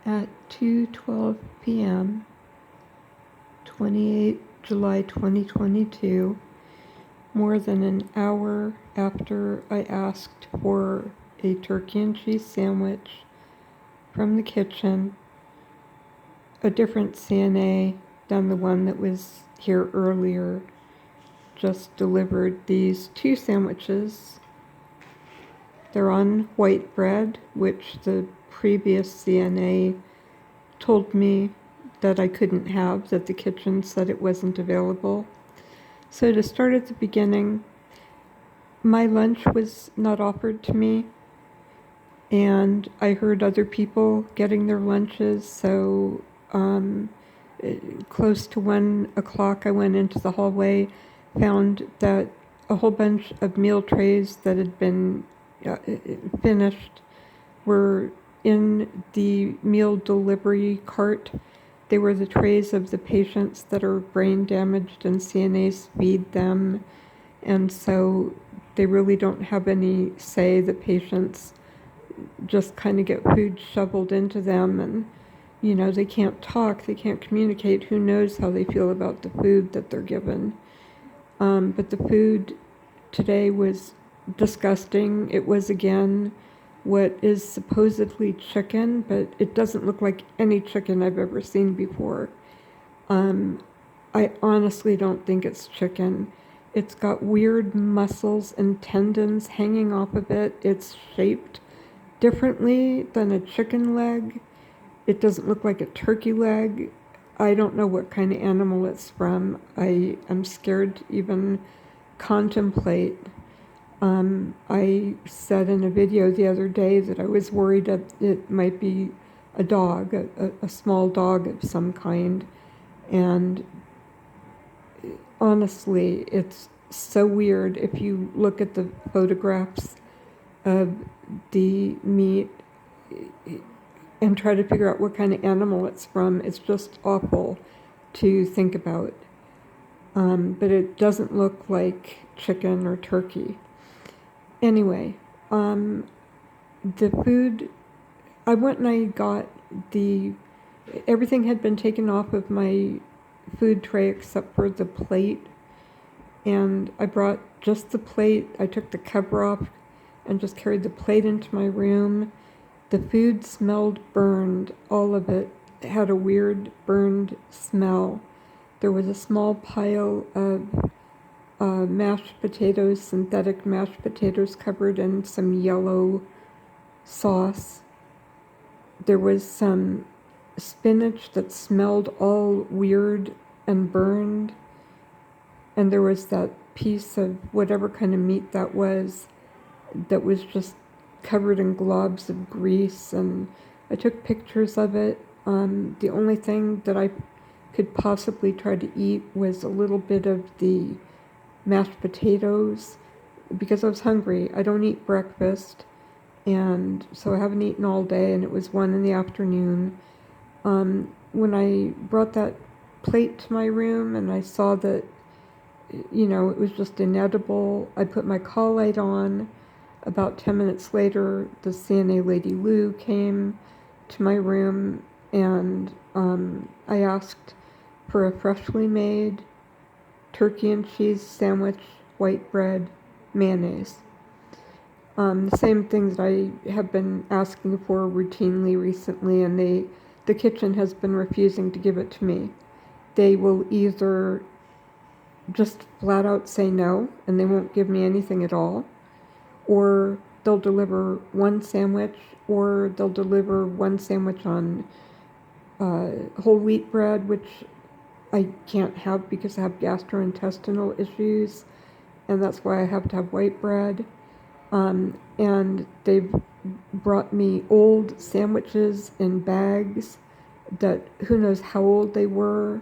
At 2:12 p.m., 28 July 2022, more than an hour after I asked for a turkey and cheese sandwich from the kitchen, a different CNA than the one that was here earlier just delivered these two sandwiches. They're on white bread, which the previous CNA told me that I couldn't have, that the kitchen said it wasn't available. So to start at the beginning, my lunch was not offered to me, and I heard other people getting their lunches, so close to 1 o'clock I went into the hallway, found that a whole bunch of meal trays that had been finished were in the meal delivery cart. They were the trays of the patients that are brain damaged and CNAs feed them, and so they really don't have any say. The patients just kind of get food shoveled into them, and they can't talk, they can't communicate. Who knows how they feel about the food that they're given. But the food today was disgusting. It was, again, what is supposedly chicken, but it doesn't look like any chicken I've ever seen before. I honestly don't think it's chicken. It's got weird muscles and tendons hanging off of it. It's shaped differently than a chicken leg. It doesn't look like a turkey leg. I don't know what kind of animal it's from. I am scared to even contemplate. I said in a video the other day that I was worried that it might be a dog, a small dog of some kind. And honestly, it's so weird. If you look at the photographs of the meat and try to figure out what kind of animal it's from, it's just awful to think about. But it doesn't look like chicken or turkey. Anyway, the food, I went and I got everything had been taken off of my food tray except for the plate, and I brought just the plate. I took the cover off and just carried the plate into my room. The food smelled burned, all of it. It had a weird burned smell. There was a small pile of mashed potatoes, synthetic mashed potatoes covered in some yellow sauce. There was some spinach that smelled all weird and burned. And there was that piece of whatever kind of meat that was just covered in globs of grease, and I took pictures of it. The only thing that I could possibly try to eat was a little bit of the mashed potatoes because I was hungry. I don't eat breakfast, and so I haven't eaten all day, and it was 1 PM. When I brought that plate to my room and I saw that, it was just inedible, I put my call light on. About 10 minutes later, the CNA lady Lou came to my room, and I asked for a freshly made turkey and cheese sandwich, white bread, mayonnaise. The same things that I have been asking for routinely recently, and the kitchen has been refusing to give it to me. They will either just flat out say no, and they won't give me anything at all, or they'll deliver one sandwich, or they'll deliver one sandwich on whole wheat bread, which I can't have because I have gastrointestinal issues, and that's why I have to have white bread. And they've brought me old sandwiches in bags that who knows how old they were.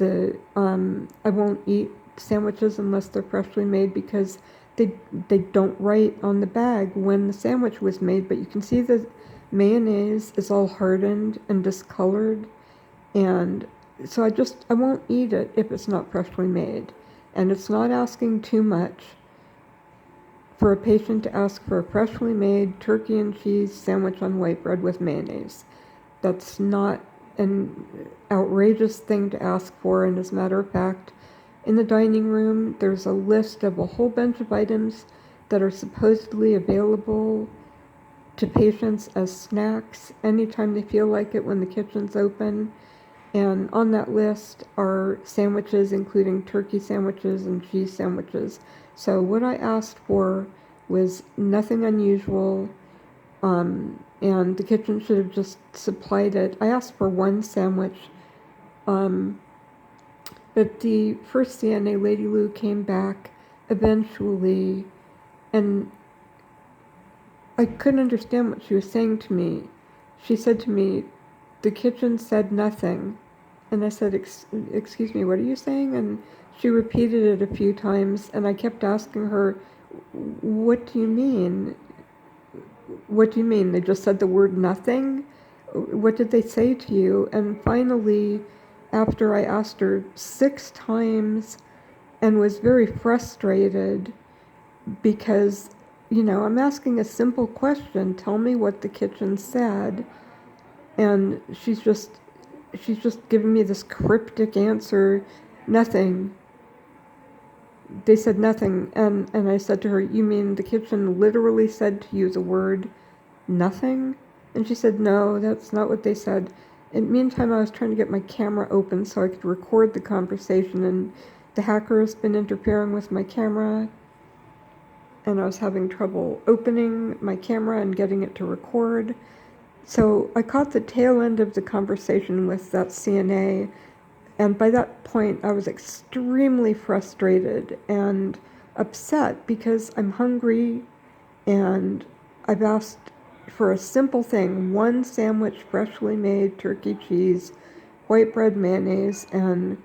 I won't eat sandwiches unless they're freshly made because they don't write on the bag when the sandwich was made, but you can see the mayonnaise is all hardened and discolored, and so I won't eat it if it's not freshly made. And it's not asking too much for a patient to ask for a freshly made turkey and cheese sandwich on white bread with mayonnaise. That's not an outrageous thing to ask for, and as a matter of fact, in the dining room, there's a list of a whole bunch of items that are supposedly available to patients as snacks anytime they feel like it when the kitchen's open. And on that list are sandwiches, including turkey sandwiches and cheese sandwiches. So what I asked for was nothing unusual, and the kitchen should have just supplied it. I asked for one sandwich, but the first CNA, Lady Lou, came back eventually, and I couldn't understand what she was saying to me. She said to me, "The kitchen said nothing." And I said, excuse me, what are you saying? And she repeated it a few times, and I kept asking her, what do you mean? What do you mean? They just said the word nothing? What did they say to you? And finally, after I asked her 6 times and was very frustrated because, I'm asking a simple question, tell me what the kitchen said, and she's just giving me this cryptic answer, nothing. They said nothing, and I said to her, you mean the kitchen literally said to you the word nothing? And she said, no, that's not what they said. In the meantime, I was trying to get my camera open so I could record the conversation, and the hacker has been interfering with my camera, and I was having trouble opening my camera and getting it to record. So I caught the tail end of the conversation with that CNA, and by that point I was extremely frustrated and upset because I'm hungry and I've asked for a simple thing, one sandwich, freshly made turkey cheese, white bread, mayonnaise, and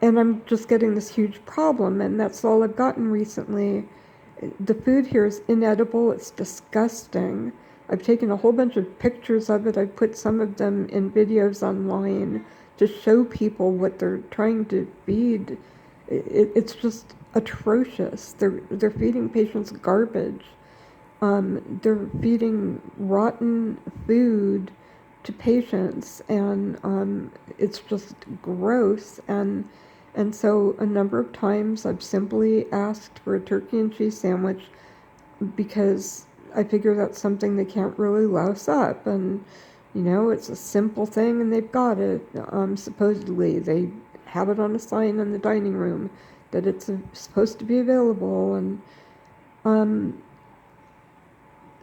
I'm just getting this huge problem, and that's all I've gotten recently. The food here is inedible, it's disgusting. I've taken a whole bunch of pictures of it. I've put some of them in videos online to show people what they're trying to feed. It's just atrocious. They're feeding patients garbage. They're feeding rotten food to patients, and it's just gross. And so a number of times I've simply asked for a turkey and cheese sandwich because I figure that's something they can't really louse up, and it's a simple thing and they've got it. Supposedly they have it on a sign in the dining room that it's supposed to be available, and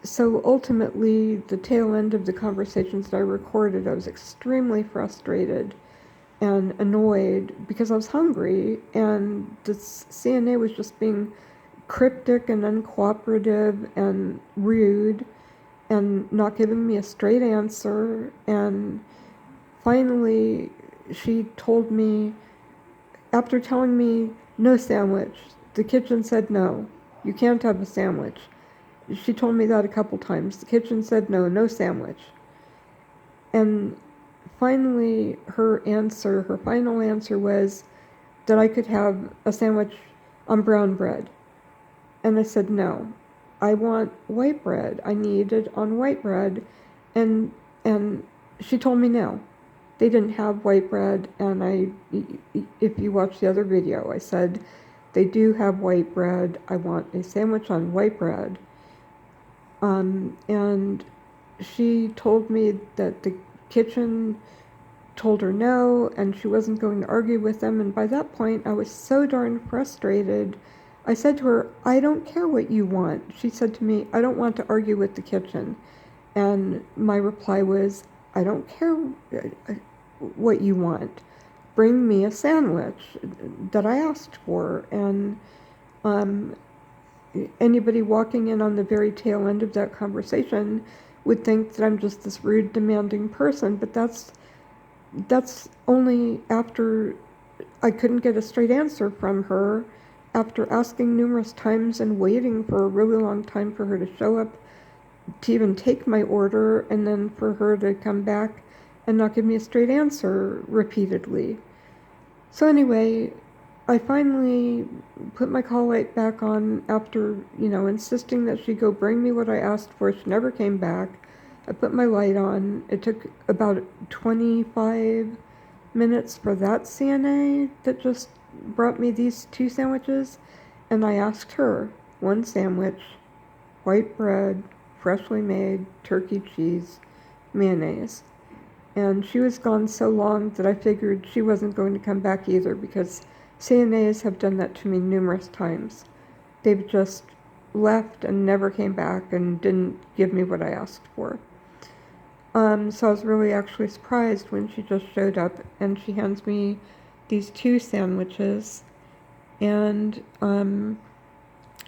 so ultimately the tail end of the conversations that I recorded, I was extremely frustrated and annoyed because I was hungry, and the CNA was just being cryptic and uncooperative and rude and not giving me a straight answer. And finally she told me, after telling me no sandwich, the kitchen said no, you can't have a sandwich. She told me that a couple times. The kitchen said no sandwich. And finally her final answer was that I could have a sandwich on brown bread. And I said, no, I want white bread. I need it on white bread. And she told me no. They didn't have white bread, and if you watch the other video, I said, they do have white bread. I want a sandwich on white bread. And she told me that the kitchen told her no, and she wasn't going to argue with them. And by that point, I was so darn frustrated. I said to her, I don't care what you want. She said to me, I don't want to argue with the kitchen. And my reply was, I don't care what you want. Bring me a sandwich that I asked for. And anybody walking in on the very tail end of that conversation would think that I'm just this rude, demanding person. But that's only after I couldn't get a straight answer from her, after asking numerous times and waiting for a really long time for her to show up to even take my order, and then for her to come back and not give me a straight answer repeatedly. So anyway, I finally put my call light back on after, insisting that she go bring me what I asked for. She never came back. I put my light on. It took about 25 minutes for that CNA that just brought me these 2 sandwiches, and I asked her, 1 sandwich, white bread, freshly made, turkey cheese, mayonnaise. And she was gone so long that I figured she wasn't going to come back either, because CNAs have done that to me numerous times. They've just left and never came back and didn't give me what I asked for. So I was really actually surprised when she just showed up and she hands me these 2 sandwiches, and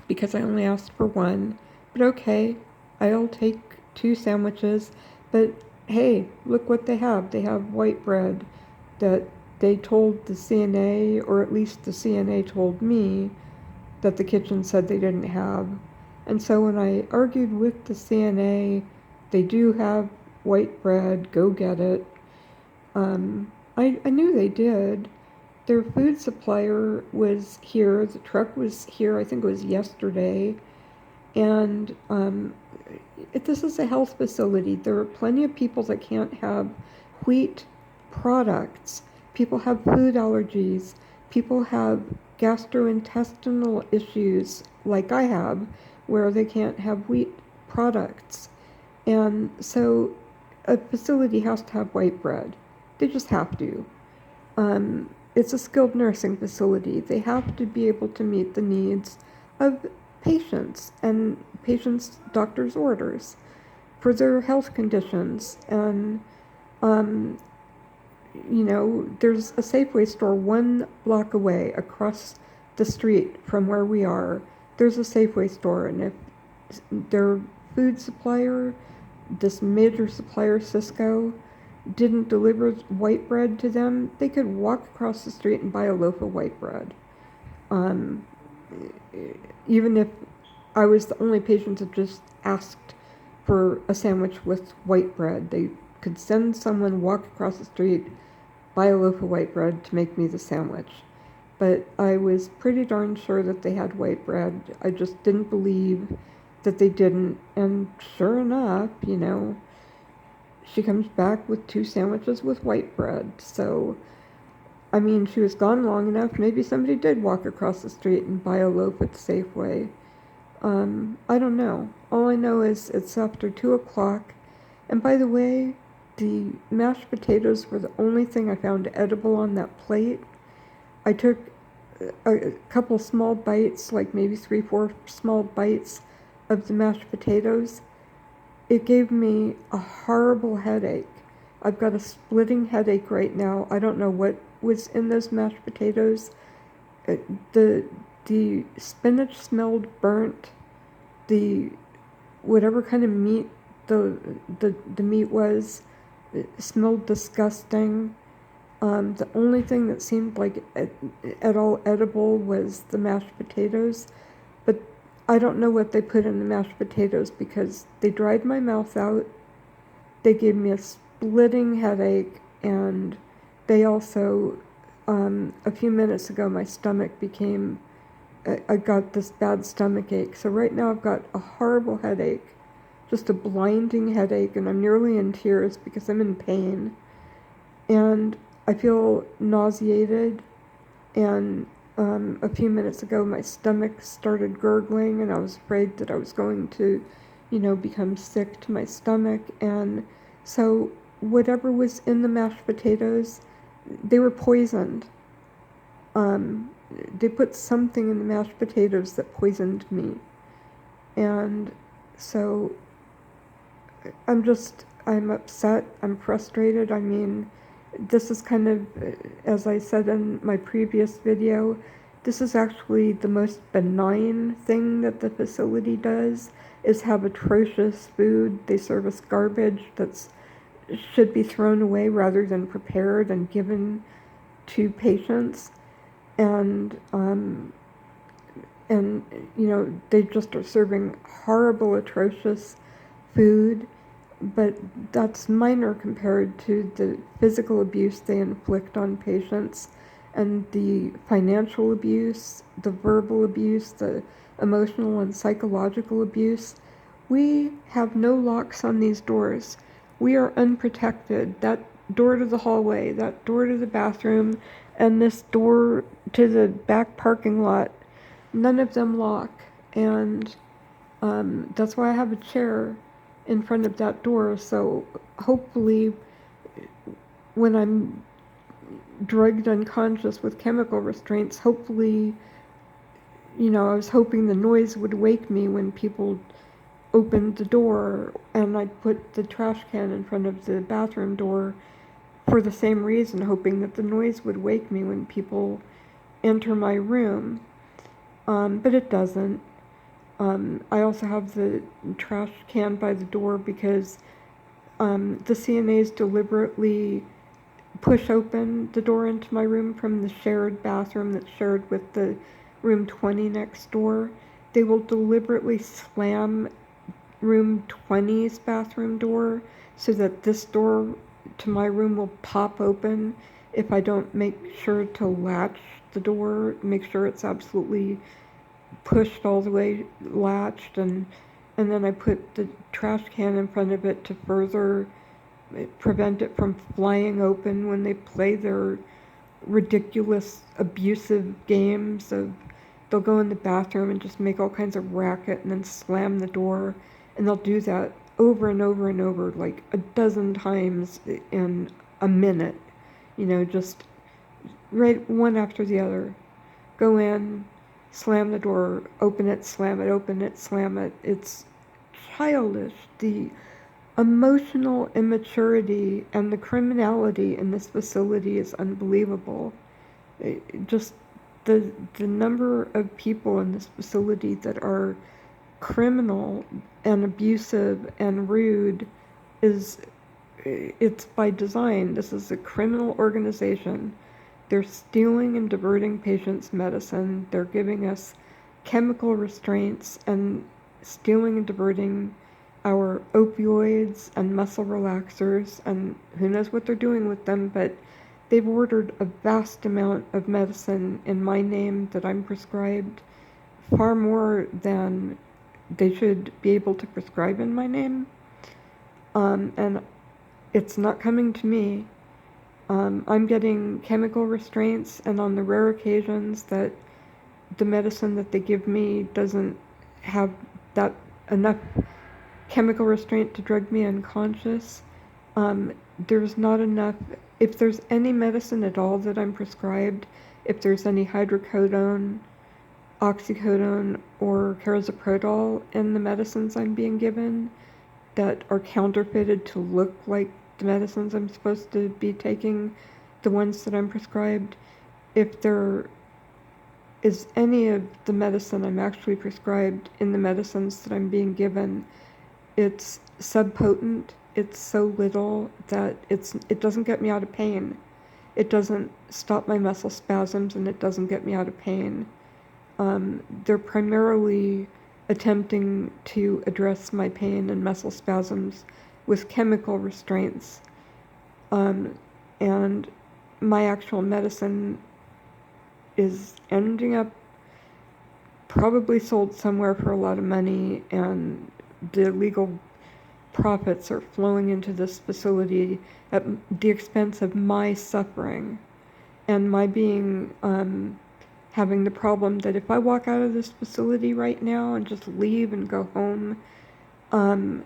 because I only asked for 1, but okay, I'll take 2 sandwiches. But hey, look what they have. They have white bread that they told the CNA, or at least the CNA told me, that the kitchen said they didn't have. And so when I argued with the CNA, they do have white bread, go get it. I knew they did. Their food supplier was here, the truck was here, I think it was yesterday, and this is a health facility. There are plenty of people that can't have wheat products. People have food allergies. People have gastrointestinal issues, like I have, where they can't have wheat products. And so a facility has to have white bread. They just have to. It's a skilled nursing facility. They have to be able to meet the needs of patients and patients' doctor's orders for their health conditions. And, there's a Safeway store 1 block away across the street from where we are. There's a Safeway store, and if their food supplier, this major supplier, Cisco, didn't deliver white bread to them, they could walk across the street and buy a loaf of white bread. Even if I was the only patient that just asked for a sandwich with white bread, they could send someone walk across the street, buy a loaf of white bread to make me the sandwich. But I was pretty darn sure that they had white bread. I just didn't believe that they didn't. And sure enough, she comes back with 2 sandwiches with white bread. So, she was gone long enough. Maybe somebody did walk across the street and buy a loaf at Safeway. I don't know. All I know is it's after 2 o'clock. And by the way, the mashed potatoes were the only thing I found edible on that plate. I took a couple small bites, like maybe 3-4 small bites of the mashed potatoes. It gave me a horrible headache. I've got a splitting headache right now. I don't know what was in those mashed potatoes. The spinach smelled burnt. The whatever kind of meat the meat was, it smelled disgusting. The only thing that seemed like at all edible was the mashed potatoes, but I don't know what they put in the mashed potatoes because they dried my mouth out. They gave me a splitting headache, and they also, a few minutes ago, my stomach became, I got this bad stomach ache. So right now I've got a horrible headache, just a blinding headache, and I'm nearly in tears because I'm in pain. And I feel nauseated, and a few minutes ago my stomach started gurgling, and I was afraid that I was going to, become sick to my stomach. And so whatever was in the mashed potatoes, they were poisoned. They put something in the mashed potatoes that poisoned me. And so I'm upset, I'm frustrated. This is kind of, as I said in my previous video, this is actually the most benign thing that the facility does, is have atrocious food. They serve us garbage that should be thrown away rather than prepared and given to patients. And they just are serving horrible, atrocious food. But that's minor compared to the physical abuse they inflict on patients, and the financial abuse, the verbal abuse, the emotional and psychological abuse. We have no locks on these doors. We are unprotected. That door to the hallway, that door to the bathroom, and this door to the back parking lot, none of them lock. And that's why I have a chair in front of that door. So hopefully, when I'm drugged unconscious with chemical restraints, hopefully, I was hoping the noise would wake me when people opened the door, and I'd put the trash can in front of the bathroom door for the same reason, hoping that the noise would wake me when people enter my room. But it doesn't. I also have the trash can by the door because the CNAs deliberately push open the door into my room from the shared bathroom that's shared with the room 20 next door. They will deliberately slam room 20's bathroom door so that this door to my room will pop open if I don't make sure to latch the door, make sure it's absolutely pushed all the way latched, and then I put the trash can in front of it to further prevent it from flying open when they play their ridiculous abusive games of they'll go in the bathroom and just make all kinds of racket and then slam the door, and they'll do that over and over and over like a dozen times in a minute, just right one after the other. Go in, slam the door, open it, slam it, open it, slam it. It's childish. The emotional immaturity and the criminality in this facility is unbelievable. Just the number of people in this facility that are criminal and abusive and rude it's by design. This is a criminal organization. They're stealing and diverting patients' medicine. They're giving us chemical restraints and stealing and diverting our opioids and muscle relaxers, and who knows what they're doing with them, but they've ordered a vast amount of medicine in my name that I'm prescribed, far more than they should be able to prescribe in my name. And it's not coming to me. I'm getting chemical restraints, and on the rare occasions that the medicine that they give me doesn't have that enough chemical restraint to drug me unconscious, there's not enough. If there's any medicine at all that I'm prescribed, if there's any hydrocodone, oxycodone, or carazoprodol in the medicines I'm being given that are counterfeited to look like the medicines I'm supposed to be taking, the ones that I'm prescribed, if there is any of the medicine I'm actually prescribed in the medicines that I'm being given, it's subpotent. It's so little that it doesn't get me out of pain. It doesn't stop my muscle spasms, and it doesn't get me out of pain. They're primarily attempting to address my pain and muscle spasms with chemical restraints. And my actual medicine is ending up probably sold somewhere for a lot of money, and the legal profits are flowing into this facility at the expense of my suffering and my being having the problem that if I walk out of this facility right now and just leave and go home, I'm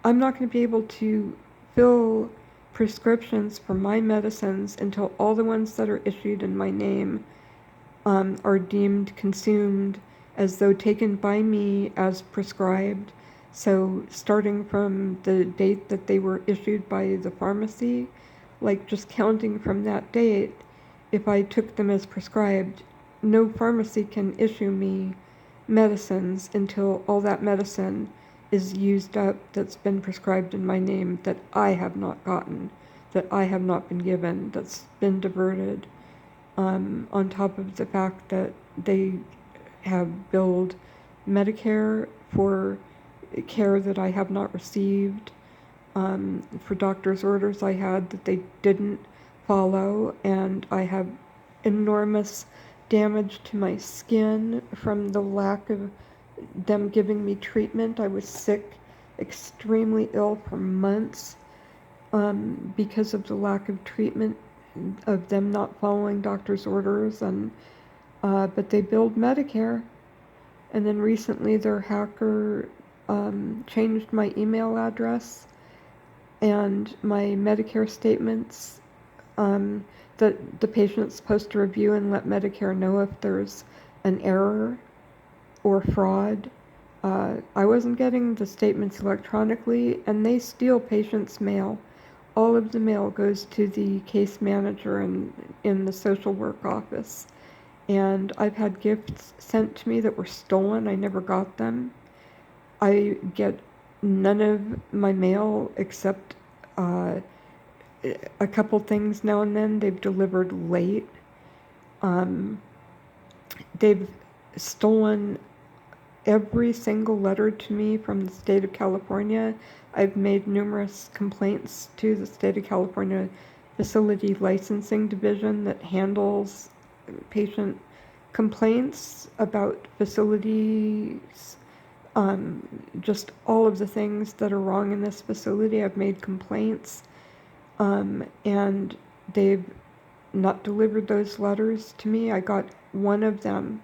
not going to be able to fill prescriptions for my medicines until all the ones that are issued in my name are deemed consumed as though taken by me as prescribed. So starting from the date that they were issued by the pharmacy, like just counting from that date, if I took them as prescribed, no pharmacy can issue me medicines until all that medicine is used up that's been prescribed in my name that I have not gotten, that I have not been given, that's been diverted, on top of the fact that they have billed Medicare for care that I have not received, for doctor's orders I had that they didn't follow, and I have enormous damage to my skin from the lack of them giving me treatment. I was sick extremely ill for months because of the lack of treatment, of them not following doctor's orders, and but they billed Medicare. And then recently their hacker changed my email address and my Medicare statements that the patient's supposed to review and let Medicare know if there's an error or fraud. I wasn't getting the statements electronically, and they steal patients' mail. All of the mail goes to the case manager in the social work office. And I've had gifts sent to me that were stolen. I never got them. I get none of my mail except a couple things now and then. They've delivered late. They've stolen every single letter to me from the state of California. I've made numerous complaints to the state of California Facility Licensing Division that handles patient complaints about facilities, just all of the things that are wrong in this facility. I've made complaints, and they've not delivered those letters to me. I got one of them.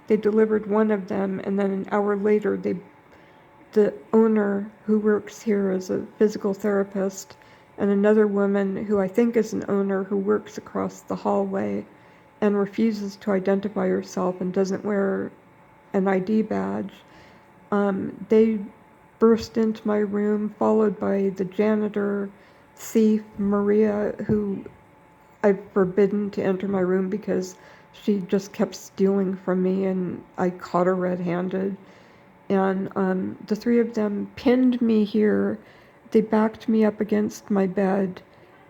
They delivered one of them, and then an hour later, the owner who works here as a physical therapist, and another woman who I think is an owner who works across the hallway and refuses to identify herself and doesn't wear an ID badge. They burst into my room, followed by the janitor, thief, Maria, who I've forbidden to enter my room because she just kept stealing from me, and I caught her red-handed. And the three of them pinned me here. They backed me up against my bed,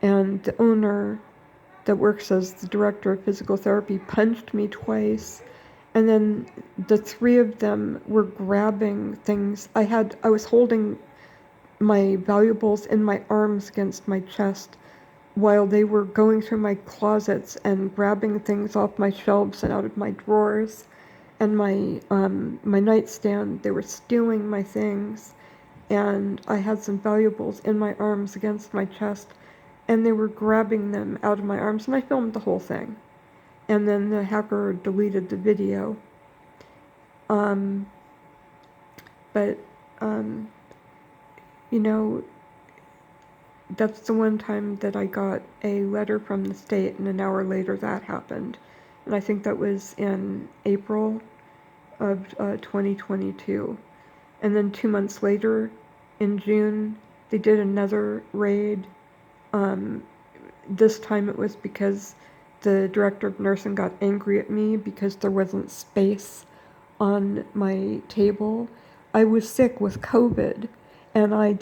and the owner that works as the director of physical therapy punched me twice. And then the three of them were grabbing things. I was holding my valuables in my arms against my chest while they were going through my closets and grabbing things off my shelves and out of my drawers and my nightstand. They were stealing my things, and I had some valuables in my arms against my chest, and they were grabbing them out of my arms, and I filmed the whole thing. And then the hacker deleted the video. But you know, that's the one time that I got a letter from the state, and an hour later that happened. And I think that was in April of 2022. And then 2 months later, in June, they did another raid. This time it was because the director of nursing got angry at me because there wasn't space on my table. I was sick with COVID, and I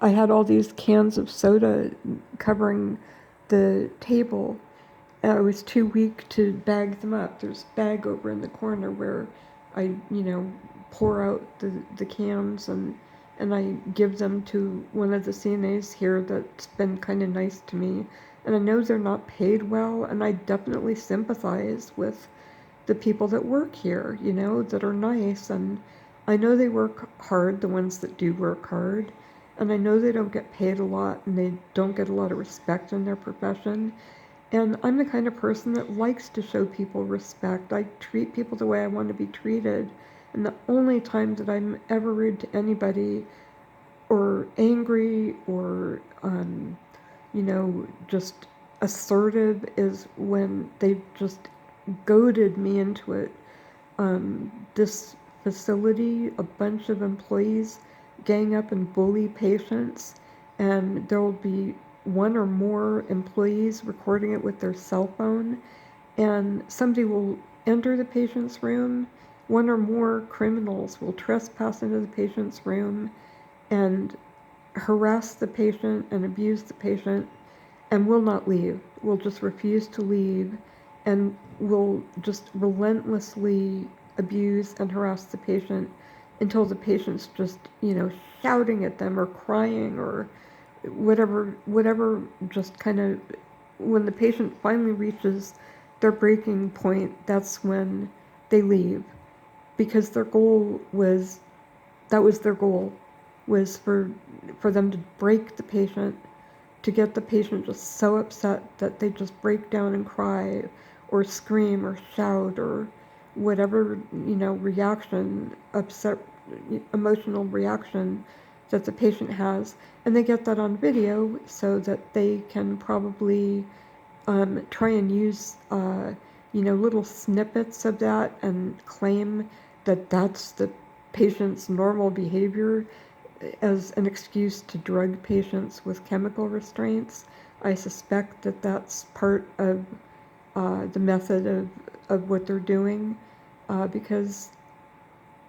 had all these cans of soda covering the table. I was too weak to bag them up. There's a bag over in the corner where I, pour out the cans, and I give them to one of the CNAs here that's been kind of nice to me. And I know they're not paid well, and I definitely sympathize with the people that work here, that are nice. And I know they work hard, the ones that do work hard. And I know they don't get paid a lot, and they don't get a lot of respect in their profession. And I'm the kind of person that likes to show people respect. I treat people the way I want to be treated. And the only time that I'm ever rude to anybody or angry or, just assertive is when they just goaded me into it. This facility, a bunch of employees gang up and bully patients, and there will be one or more employees recording it with their cell phone, and somebody will enter the patient's room. One or more criminals will trespass into the patient's room and harass the patient and abuse the patient, and will not leave, will just refuse to leave, and will just relentlessly abuse and harass the patient until the patient's just, shouting at them or crying or whatever, just kind of, when the patient finally reaches their breaking point, that's when they leave, because that was their goal. was for them to break the patient, to get the patient just so upset that they just break down and cry or scream or shout or whatever, reaction, upset, emotional reaction that the patient has. And they get that on video so that they can probably try and use, little snippets of that and claim that that's the patient's normal behavior as an excuse to drug patients with chemical restraints. I suspect that that's part of the method of what they're doing, because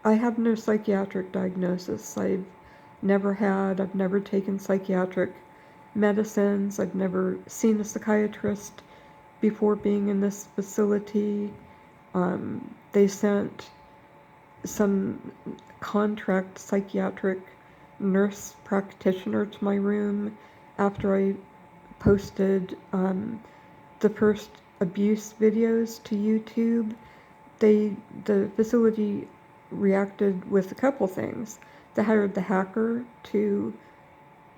I have no psychiatric diagnosis. I've never taken psychiatric medicines. I've never seen a psychiatrist before being in this facility. They sent some contract psychiatric nurse practitioner to my room after I posted the first abuse videos to YouTube. The facility reacted with a couple things. They hired the hacker to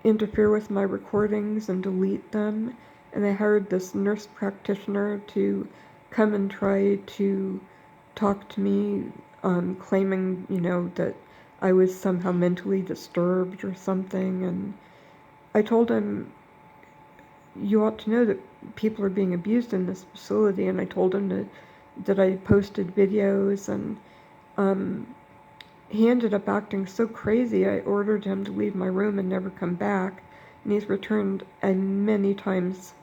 interfere with my recordings and delete them, and they hired this nurse practitioner to come and try to talk to me, claiming, that I was somehow mentally disturbed or something. And I told him, you ought to know that people are being abused in this facility. And I told him that I posted videos, and he ended up acting so crazy. I ordered him to leave my room and never come back. And he's returned many times